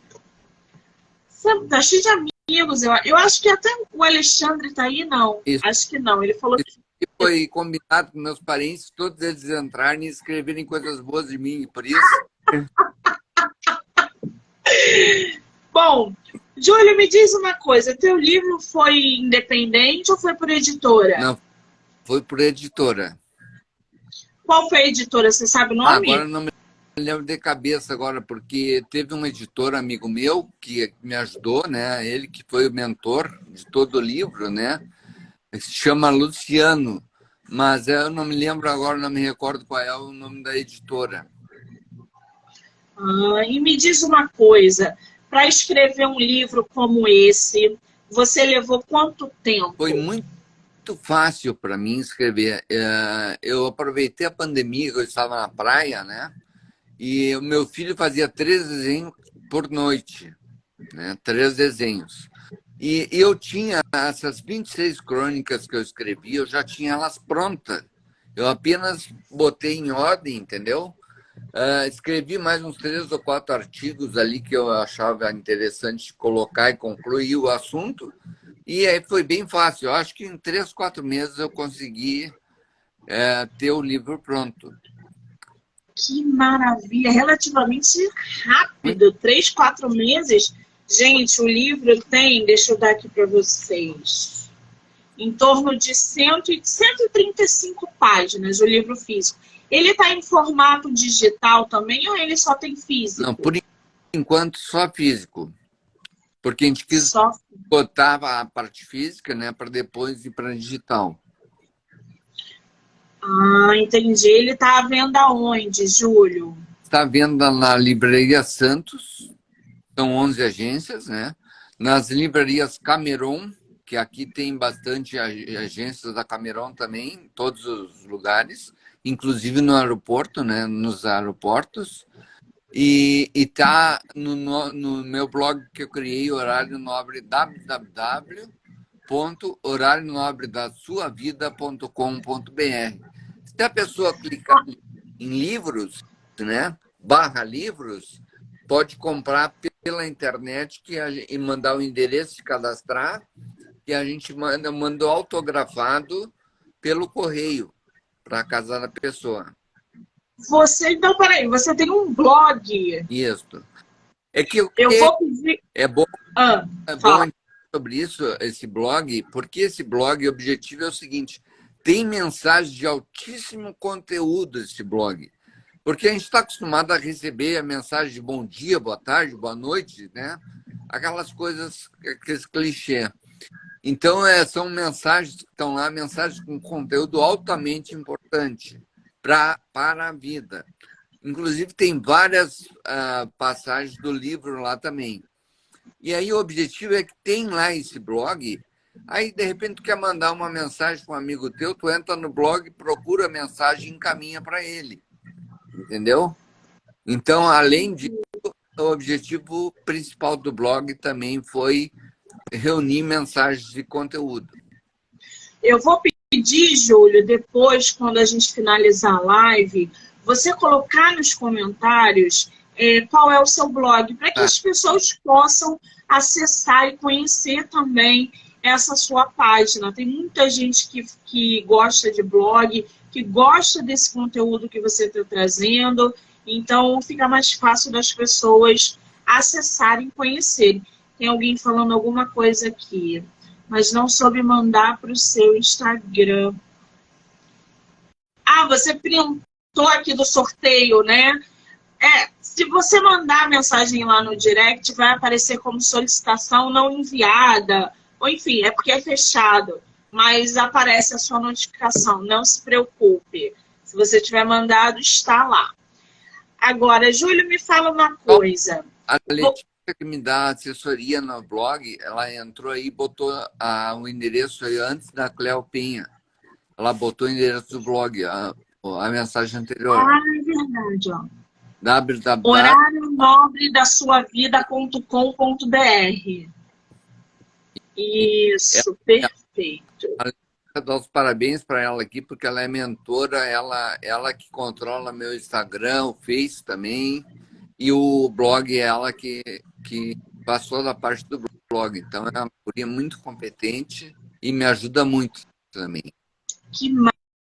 Tá cheio de amigos. Eu acho que até o Alexandre tá aí, não. Isso. Acho que não. Ele falou que Foi combinado com meus parentes, todos eles entrarem e escreverem coisas boas de mim, por isso. Bom, Júlio, me diz uma coisa. Teu livro foi independente ou foi por editora? Não, foi por editora. Qual foi a editora? Você sabe o nome? Agora não me lembro de cabeça agora, porque teve um editor amigo meu que me ajudou, né? Ele que foi o mentor de todo o livro, né? Se chama Luciano, mas eu não me lembro agora, não me recordo qual é o nome da editora. E me diz uma coisa, para escrever um livro como esse, você levou quanto tempo? Foi muito fácil para mim escrever. Eu aproveitei a pandemia, eu estava na praia, né? E o meu filho fazia 3 desenhos por noite, né? 3 desenhos. E eu tinha essas 26 crônicas que eu escrevi, eu já tinha elas prontas. Eu apenas botei em ordem, entendeu? Escrevi mais uns 3 ou 4 artigos ali que eu achava interessante colocar e concluir o assunto. E aí foi bem fácil. Eu acho que em 3, 4 meses eu consegui ter o livro pronto. Que maravilha! Relativamente rápido, 3, 4 meses. Gente, o livro tem, deixa eu dar aqui para vocês, em torno de 135 páginas, o livro físico. Ele está em formato digital também ou ele só tem físico? Não, por enquanto só físico. Porque a gente quis botar a parte física, né, para depois ir para digital. Entendi. Ele está à venda onde, Júlio? Está à venda na Livraria Santos, são 11 agências, né? Nas livrarias Cameron, que aqui tem bastante agências da Cameron também, em todos os lugares, inclusive no aeroporto, né? Nos aeroportos. E tá no meu blog que eu criei, Horário Nobre, www.horarionobredasuavida.com.br. Se a pessoa clicar em livros, né, /livros, pode comprar pela internet e mandar o endereço, se cadastrar, e a gente manda autografado pelo correio para a casa da pessoa. Então, peraí, você tem um blog. Isso. É que eu vou pedir. É bom Fala. sobre isso, esse blog, porque esse blog, o objetivo é o seguinte: tem mensagens de altíssimo conteúdo esse blog. Porque a gente está acostumado a receber a mensagem de bom dia, boa tarde, boa noite, né? Aquelas coisas, aqueles clichês. Então, são mensagens que estão lá, mensagens com conteúdo altamente importante para a vida. Inclusive, tem várias passagens do livro lá também. E aí, o objetivo é que tem lá esse blog. Aí, de repente, tu quer mandar uma mensagem para um amigo teu, tu entra no blog, procura a mensagem e encaminha para ele. Entendeu? Então, além disso, o objetivo principal do blog também foi reunir mensagens de conteúdo. Eu vou pedir, Júlio, depois, quando a gente finalizar a live, você colocar nos comentários qual é o seu blog, para que as pessoas possam acessar e conhecer também essa sua página. Tem muita gente que gosta de blog, que gosta desse conteúdo que você está trazendo, então fica mais fácil das pessoas acessarem e conhecerem. Tem alguém falando alguma coisa aqui, mas não soube mandar para o seu Instagram. Você printou aqui do sorteio, né? Se você mandar a mensagem lá no direct, vai aparecer como solicitação não enviada, ou enfim, é porque é fechado, mas aparece a sua notificação, não se preocupe. Se você tiver mandado, está lá. Agora, Júlio, me fala uma coisa. A Letícia, que me dá assessoria no blog, ela entrou aí e botou o endereço aí antes da Cléo Penha. Ela botou o endereço do blog, a mensagem anterior. É verdade, ó. horarionobredasuavida.com.br. Isso, perfeito. Eu dou os parabéns para ela aqui, porque ela é mentora, ela que controla meu Instagram, o Face também, e o blog é ela que passou da parte do blog. Então, é uma guria muito competente e me ajuda muito também. Que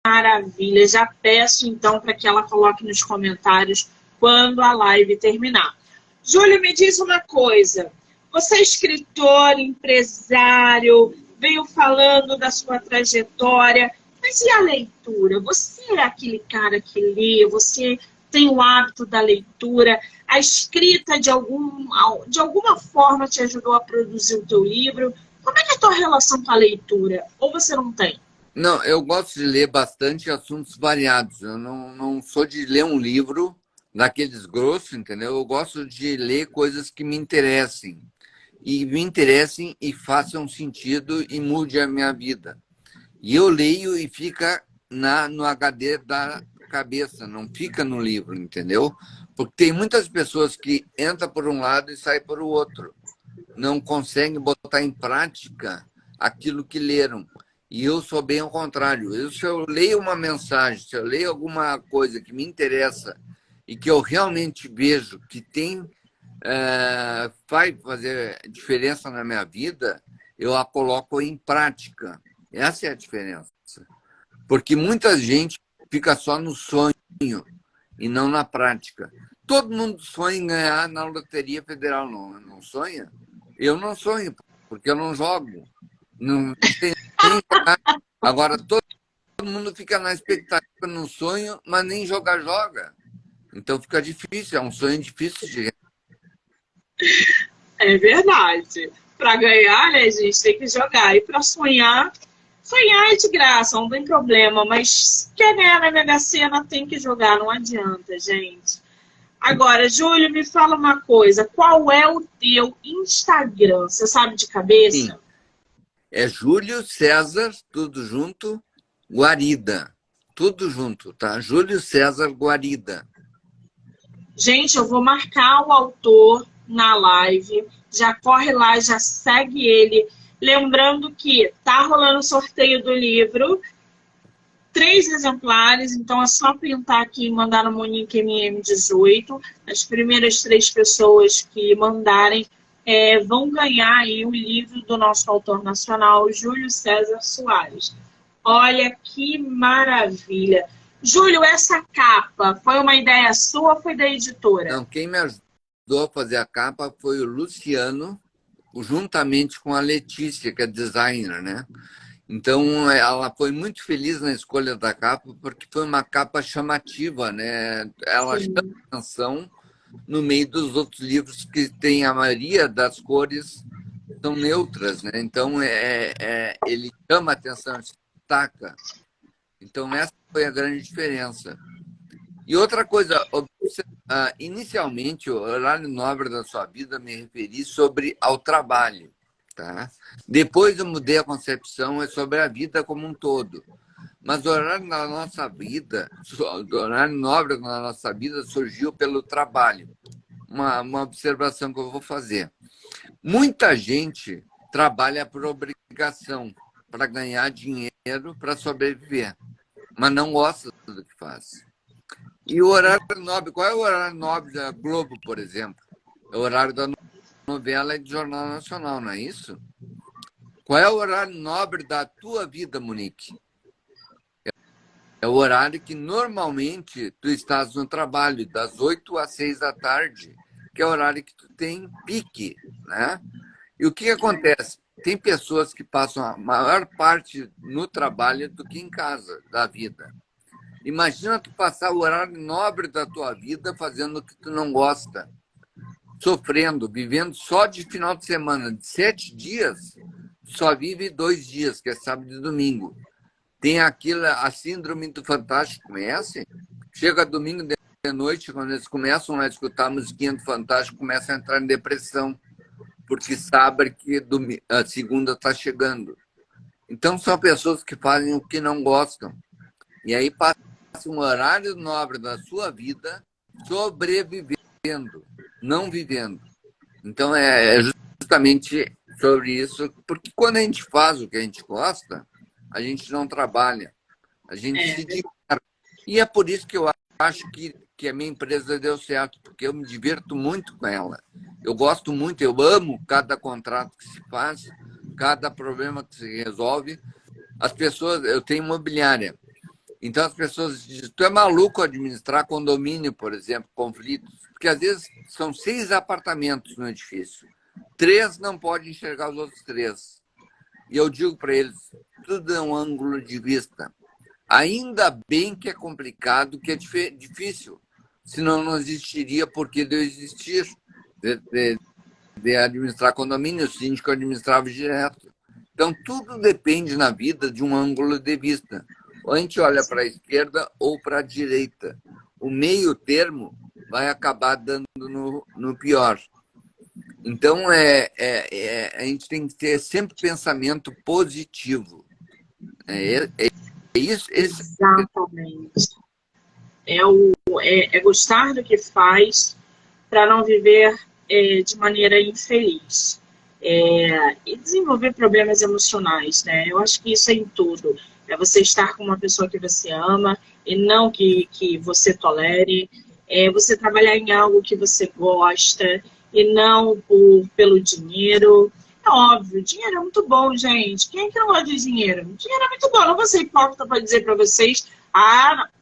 maravilha! Já peço, então, para que ela coloque nos comentários quando a live terminar. Júlio, me diz uma coisa. Você é escritor, empresário, veio falando da sua trajetória, mas e a leitura? Você é aquele cara que lê, você tem o hábito da leitura, a escrita de alguma forma te ajudou a produzir o teu livro? Como é que é a tua relação com a leitura? Ou você não tem? Não, eu gosto de ler bastante assuntos variados. Eu não sou de ler um livro daqueles grossos, entendeu? Eu gosto de ler coisas que me interessem. E me interessem e façam sentido e mude a minha vida. E eu leio e fica no HD da cabeça, não fica no livro, entendeu? Porque tem muitas pessoas que entram por um lado e saem por outro. Não conseguem botar em prática aquilo que leram. E eu sou bem ao contrário. Se eu leio uma mensagem, se eu leio alguma coisa que me interessa e que eu realmente vejo que vai fazer diferença na minha vida, eu a coloco em prática. Essa é a diferença. Porque muita gente fica só no sonho e não na prática. Todo mundo sonha em ganhar na Loteria Federal, não sonha? Eu não sonho, porque eu não jogo. Não tem jogar. Agora, todo mundo fica na expectativa, no sonho, mas nem joga. Então fica difícil, é um sonho difícil de... É verdade. Para ganhar, né, a gente tem que jogar. E para sonhar é de graça, não tem problema. Mas quer ganhar na Mega Sena, tem que jogar, não adianta, gente. Agora, Júlio, me fala uma coisa. Qual é o teu Instagram? Você sabe de cabeça? Sim. É Júlio César, tudo junto, Guarida. Tudo junto, tá? Júlio César Guarida. Gente, eu vou marcar o autor na live. Já corre lá, já segue ele. Lembrando que tá rolando o sorteio do livro. 3 exemplares, então é só printar aqui e mandar no Monique MM18. As primeiras 3 pessoas que mandarem vão ganhar aí o livro do nosso autor nacional, Júlio César Soares. Olha que maravilha. Júlio, essa capa foi uma ideia sua ou foi da editora? Não, quem me ajudou a fazer a capa foi o Luciano, juntamente com a Letícia, que é designer, né? Então, ela foi muito feliz na escolha da capa, porque foi uma capa chamativa, né? Ela Sim. chama atenção no meio dos outros livros que tem a maioria das cores são neutras, né? Então, ele chama atenção, destaca. Então, essa foi a grande diferença. E outra coisa, inicialmente, o horário nobre da sua vida, me referi sobre ao trabalho. Tá? Depois eu mudei a concepção, é sobre a vida como um todo. Mas o horário da nossa vida, o horário nobre da nossa vida surgiu pelo trabalho. Uma observação que eu vou fazer. Muita gente trabalha por obrigação, para ganhar dinheiro, para sobreviver, mas não gosta do que faz. E o horário nobre, qual é o horário nobre da Globo, por exemplo? É o horário da novela e do Jornal Nacional, não é isso? Qual é o horário nobre da tua vida, Monique? É o horário que normalmente tu estás no trabalho, das 8 às 6 da tarde, que é o horário que tu tem pique, né? E o que acontece? Tem pessoas que passam a maior parte no trabalho do que em casa da vida. Imagina tu passar o horário nobre da tua vida fazendo o que tu não gosta, sofrendo, vivendo só de final de semana, de 7 dias, só vive 2 dias, que é sábado e domingo. Tem a síndrome do Fantástico, conhece? Chega domingo de noite, quando eles começam a escutar a musiquinha do Fantástico, começam a entrar em depressão, porque sabem que a segunda está chegando. Então, são pessoas que fazem o que não gostam. E aí passa um horário nobre da sua vida sobrevivendo, não vivendo. Então, é justamente sobre isso, porque quando a gente faz o que a gente gosta, a gente não trabalha, a gente se diverte. E é por isso que eu acho que a minha empresa deu certo, porque eu me divirto muito com ela. Eu gosto muito, eu amo cada contrato que se faz, cada problema que se resolve. As pessoas, eu tenho imobiliária, então as pessoas dizem, tu é maluco administrar condomínio, por exemplo, conflitos, porque às vezes são 6 apartamentos no edifício, 3 não podem enxergar os outros 3. E eu digo para eles, tudo é um ângulo de vista. Ainda bem que é complicado, que é difícil, senão não existiria por que de eu existir, de administrar condomínio, o síndico administrava direto. Então, tudo depende na vida de um ângulo de vista. Ou a gente olha para a esquerda ou para a direita. O meio termo vai acabar dando no pior. Então, a gente tem que ter sempre pensamento positivo. É isso. Exatamente. É gostar do que faz para não viver de maneira infeliz. E desenvolver problemas emocionais, né? Eu acho que isso é em tudo. É você estar com uma pessoa que você ama e não que você tolere. É você trabalhar em algo que você gosta e não pelo dinheiro. É óbvio, dinheiro é muito bom, gente. Quem é que não gosta de dinheiro? Dinheiro é muito bom. Não vou ser hipócrita para dizer para vocês,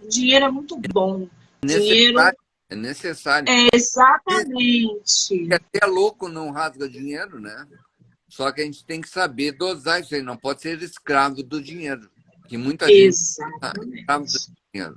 dinheiro é muito bom. Dinheiro é necessário. Exatamente. Até louco não rasga dinheiro, né? Só que a gente tem que saber dosar isso aí. Não pode ser escravo do dinheiro. Que muita gente é escravo do dinheiro.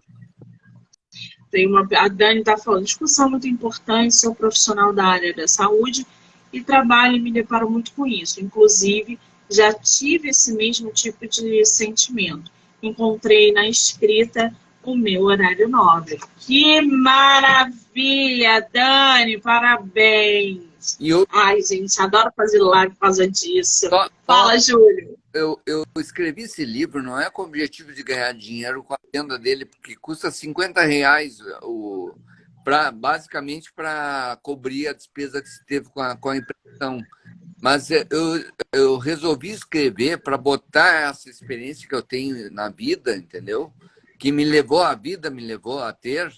A Dani está falando, discussão muito importante, sou profissional da área da saúde e trabalho e me deparo muito com isso. Inclusive, já tive esse mesmo tipo de sentimento. Encontrei na escrita o meu horário nobre. Que maravilha, Dani! Parabéns! Ai, gente, adoro fazer live por causa disso. Fala, Júlio. Eu escrevi esse livro, não é com o objetivo de ganhar dinheiro com a venda dele, porque custa R$50 basicamente para cobrir a despesa que se teve com a impressão. Mas eu resolvi escrever para botar essa experiência que eu tenho na vida, entendeu? Que a vida me levou a ter,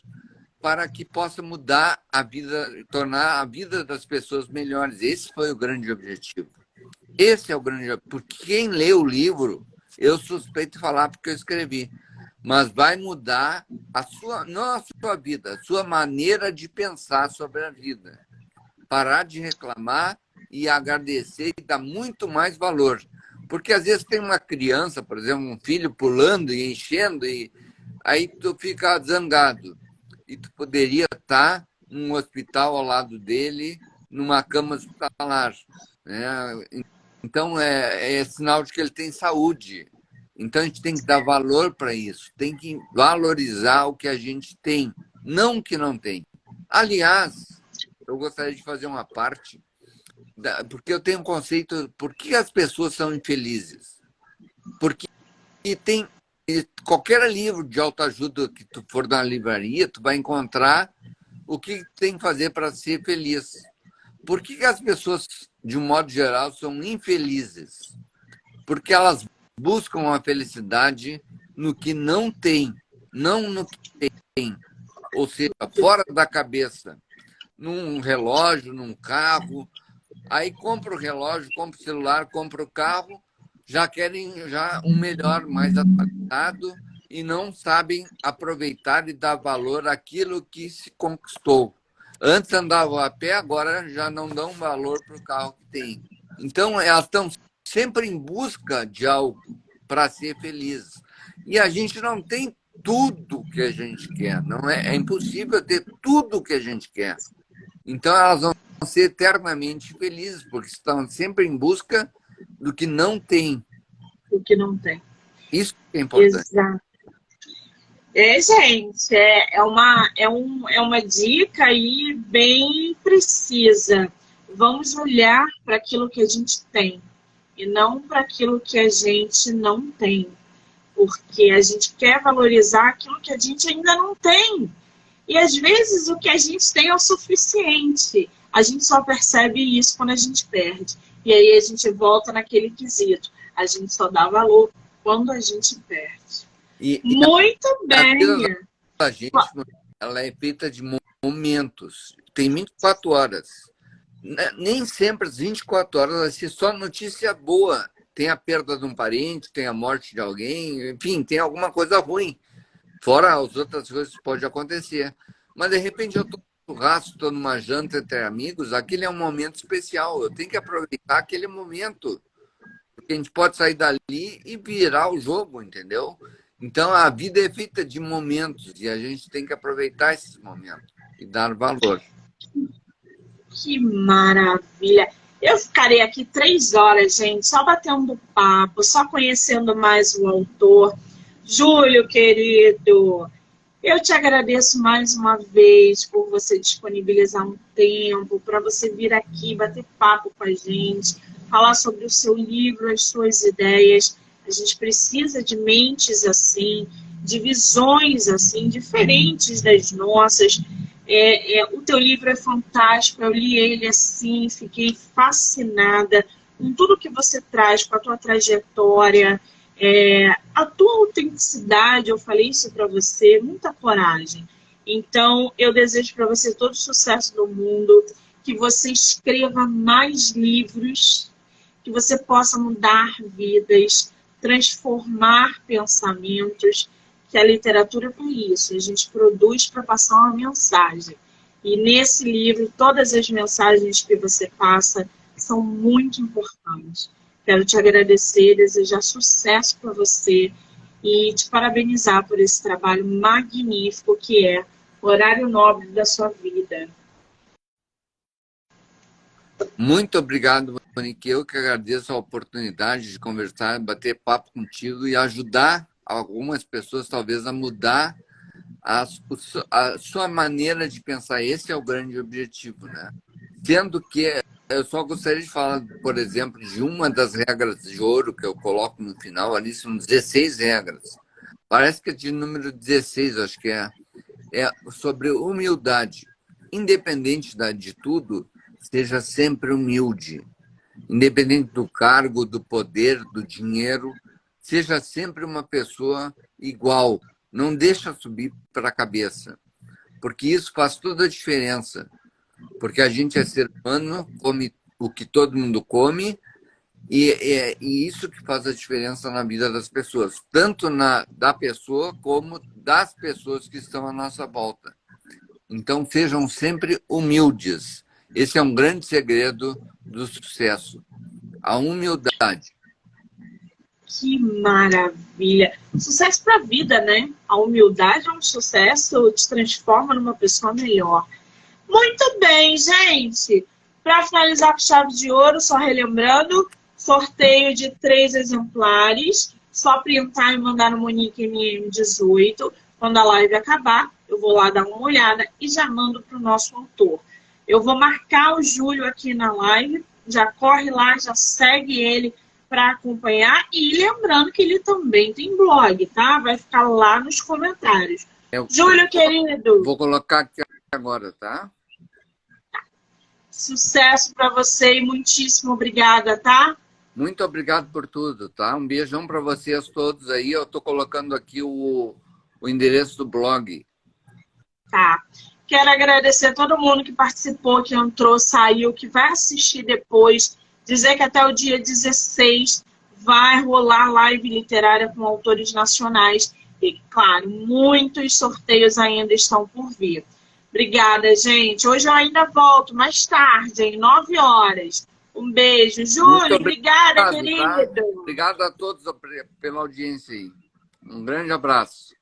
para que possa mudar a vida, tornar a vida das pessoas melhores. Esse foi o grande objetivo. Esse é o grande objetivo. Porque quem lê o livro, eu suspeito de falar porque eu escrevi, mas vai mudar não a sua vida, a sua maneira de pensar sobre a vida. Parar de reclamar e agradecer e dar muito mais valor. Porque às vezes tem uma criança, por exemplo, um filho pulando e enchendo, e aí tu fica zangado. E tu poderia estar num hospital ao lado dele, numa cama hospitalar, né? Então, é sinal de que ele tem saúde. Então, a gente tem que dar valor para isso. Tem que valorizar o que a gente tem, não o que não tem. Aliás, eu gostaria de fazer uma parte, porque eu tenho um conceito, por que as pessoas são infelizes? Porque tem qualquer livro de autoajuda que tu for na livraria, tu vai encontrar o que tem que fazer para ser feliz. Por que as pessoas, de um modo geral, são infelizes? Porque elas buscam a felicidade no que não tem, não no que tem. Ou seja, fora da cabeça. Num relógio, num carro. Aí compra o relógio, compra o celular, compra o carro, já querem um melhor, mais atualizado, e não sabem aproveitar e dar valor àquilo que se conquistou. Antes andavam a pé, agora já não dão valor para o carro que tem. Então, elas estão sempre em busca de algo para ser felizes. E a gente não tem tudo que a gente quer. Não é impossível ter tudo o que a gente quer. Então, elas vão ser eternamente felizes, porque estão sempre em busca do que não tem. O que não tem. Isso que é importante. Exato. Gente, é uma dica aí bem precisa. Vamos olhar para aquilo que a gente tem e não para aquilo que a gente não tem. Porque a gente quer valorizar aquilo que a gente ainda não tem. E às vezes o que a gente tem é o suficiente. A gente só percebe isso quando a gente perde. E aí a gente volta naquele quesito. A gente só dá valor quando a gente perde. Muito bem. A vida da gente, ela é feita de momentos. Tem 24 horas. Nem sempre as 24 horas vai ser só notícia boa. Tem a perda de um parente, tem a morte de alguém, enfim, tem alguma coisa ruim. Fora as outras coisas que pode acontecer. Mas, de repente, eu estou no churrasco, estou numa janta entre amigos, aquele é um momento especial. Eu tenho que aproveitar aquele momento. Porque a gente pode sair dali e virar o jogo, entendeu? Então, a vida é feita de momentos e a gente tem que aproveitar esses momentos e dar valor. Que maravilha! Eu ficarei aqui 3 horas, gente, só batendo papo, só conhecendo mais o autor. Júlio, querido, eu te agradeço mais uma vez por você disponibilizar um tempo para você vir aqui bater papo com a gente, falar sobre o seu livro, as suas ideias. A gente precisa de mentes assim, de visões assim, diferentes das nossas. O teu livro é fantástico, eu li ele assim, fiquei fascinada com tudo que você traz, com a tua trajetória, a tua autenticidade, eu falei isso para você, muita coragem. Então, eu desejo para você todo o sucesso do mundo, que você escreva mais livros, que você possa mudar vidas, transformar pensamentos, que a literatura é para isso, a gente produz para passar uma mensagem. E nesse livro, todas as mensagens que você passa são muito importantes. Quero te agradecer, desejar sucesso para você e te parabenizar por esse trabalho magnífico que é o horário nobre da sua vida. Muito obrigado, Monique. Eu que agradeço a oportunidade de conversar, bater papo contigo e ajudar algumas pessoas, talvez, a mudar a sua maneira de pensar. Esse é o grande objetivo, né? Sendo que eu só gostaria de falar, por exemplo, de uma das regras de ouro que eu coloco no final, ali são 16 regras. Parece que é de número 16, acho que é. é sobre humildade. Independente de tudo, seja sempre humilde. Independente do cargo, do poder, do dinheiro, seja sempre uma pessoa igual. Não deixa subir para a cabeça, porque isso faz toda a diferença. Porque a gente é ser humano, come o que todo mundo come, e isso que faz a diferença na vida das pessoas, tanto da pessoa como das pessoas que estão à nossa volta. Então, sejam sempre humildes. Esse é um grande segredo do sucesso, a humildade. Que maravilha! Sucesso para a vida, né? A humildade é um sucesso, te transforma numa pessoa melhor. Muito bem, gente! Para finalizar com chave de ouro, só relembrando, sorteio de 3 exemplares, só printar e mandar no Monique MM18. Quando a live acabar, eu vou lá dar uma olhada e já mando para o nosso autor. Eu vou marcar o Júlio aqui na live, já corre lá, já segue ele para acompanhar. E lembrando que ele também tem blog, tá? Vai ficar lá nos comentários. Júlio, querido. Vou colocar aqui agora, tá? Sucesso para você e muitíssimo obrigada, tá? Muito obrigado por tudo, tá? Um beijão para vocês todos aí. Eu estou colocando aqui o endereço do blog. Tá. Quero agradecer a todo mundo que participou, que entrou, saiu, que vai assistir depois. Dizer que até o dia 16 vai rolar live literária com autores nacionais. E, claro, muitos sorteios ainda estão por vir. Obrigada, gente. Hoje eu ainda volto mais tarde, em 9 horas. Um beijo. Júlio, obrigada, querido. Tá? Obrigado a todos pela audiência aí. Um grande abraço.